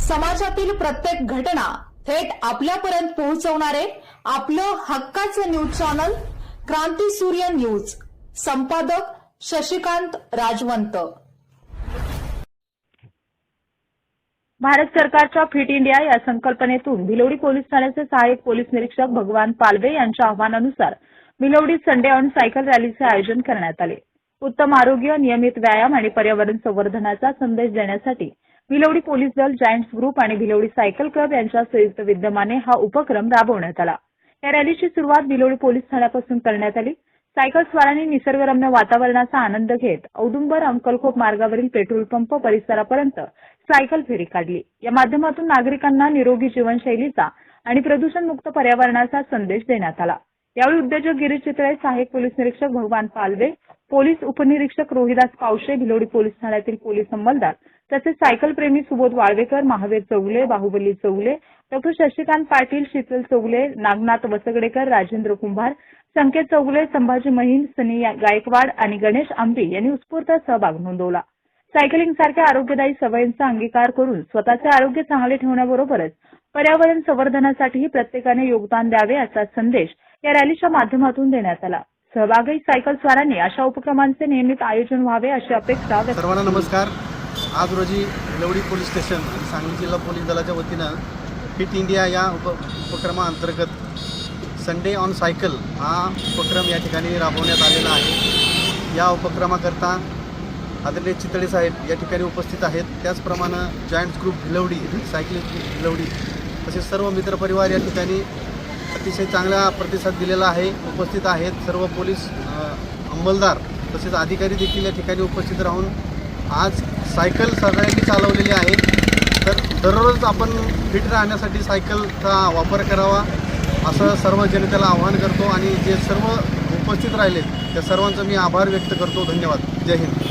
समाजातील प्रत्येक घटना थेट आपल्यापर्यंत पोहोचवणारे आपलं हक्काचं न्यूज चॅनल क्रांती सूर्य न्यूज. संपादक शशिकांत राजवंत. भारत सरकारच्या फिट इंडिया या संकल्पनेतून भिलवडी पोलीस ठाण्याचे सहाय्यक पोलीस निरीक्षक भगवान पालवे यांच्या आवाहनानुसार भिलवडी संडे ऑन सायकल रॅलीचे आयोजन करण्यात आले. उत्तम आरोग्य, नियमित व्यायाम आणि पर्यावरण संवर्धनाचा संदेश देण्यासाठी भिलवडी पोलीस दल, जायंट्स ग्रुप आणि भिलवडी सायकल क्लब यांच्या संयुक्त विद्यमाने हा उपक्रम राबवण्यात आला. या रॅलीची सुरुवात भिलवडी पोलीस ठाण्यापासून करण्यात आली. सायकल स्वारांनी निसर्गरम्य वातावरणाचा आनंद घेत औदुंबर अंकलखोप मार्गावरील पेट्रोल पंप परिसरापर्यंत सायकल फेरी काढली. या माध्यमातून नागरिकांना निरोगी जीवनशैलीचा आणि प्रदूषणमुक्त पर्यावरणाचा संदेश देण्यात आला. यावेळी उद्योजक गिरीश चितळे, सहाय्यक पोलीस निरीक्षक भगवान पालवे, पोलीस उपनिरीक्षक रोहिदास पावशे, भिलवडी पोलीस ठाण्यातील पोलीस अंमलदार तसेच सायकल प्रेमी सुबोध वाळवेकर, महावीर चौगले, बाहुबली चौगले, डॉ. शशिकांत पाटील, शीतल चौगले, नागनाथ वसगडेकर, राजेंद्र कुंभार, संकेत चौगले, संभाजी महिन, सनी गायकवाड आणि गणेश आंबी यांनी उत्स्फूर्त सहभाग नोंदवला. सायकलिंग सारख्या आरोग्यदायी सवयींचा अंगीकार करून स्वतःचे आरोग्य चांगले ठेवण्याबरोबरच पर्यावरण संवर्धनासाठीही प्रत्येकाने योगदान द्यावे असा संदेश या रॅलीच्या माध्यमातून देण्यात आला. सहभागी सायकल स्वारांनी अशा उपक्रमांचे नियमित आयोजन व्हावे अशी अपेक्षा व्यक्त. सर्वांना नमस्कार. आज रोजी भिलवडी पोलीस स्टेशन आणि सांगली जिल्हा पोलीस दलाच्या वतीनं फिट इंडिया या उपक्रमाअंतर्गत संडे ऑन सायकल हा उपक्रम या ठिकाणी राबवण्यात आलेला आहे. या उपक्रमाकरता आदरणीय चितळे साहेब या ठिकाणी उपस्थित आहेत. त्याचप्रमाणे giants group Bhilwadi, cycling group Bhilwadi तसेच सर्व मित्रपरिवार या ठिकाणी अतिशय चांगला प्रतिसाद दिलेला आहे, उपस्थित आहेत. सर्व पोलीस अंमलदार तसेच अधिकारी देखील या ठिकाणी उपस्थित राहून आज सायकल सगळ्यांनी चालवलेली आहे. तर दररोज आपण फिट राहण्यासाठी सायकलचा वापर करावा असं सर्व जनतेला आवाहन करतो आणि जे सर्व उपस्थित राहिले त्या सर्वांचा मी आभार व्यक्त करतो. धन्यवाद. जय हिंद.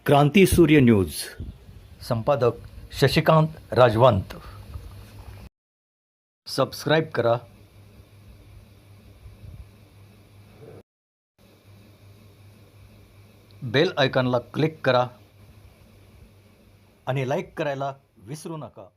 क्रांती सूर्य न्यूज. संपादक शशिकांत राजवंत. सबस्क्राईब करा, बेल आयकॉनला क्लिक करा आणि लाईक करायला विसरू नका.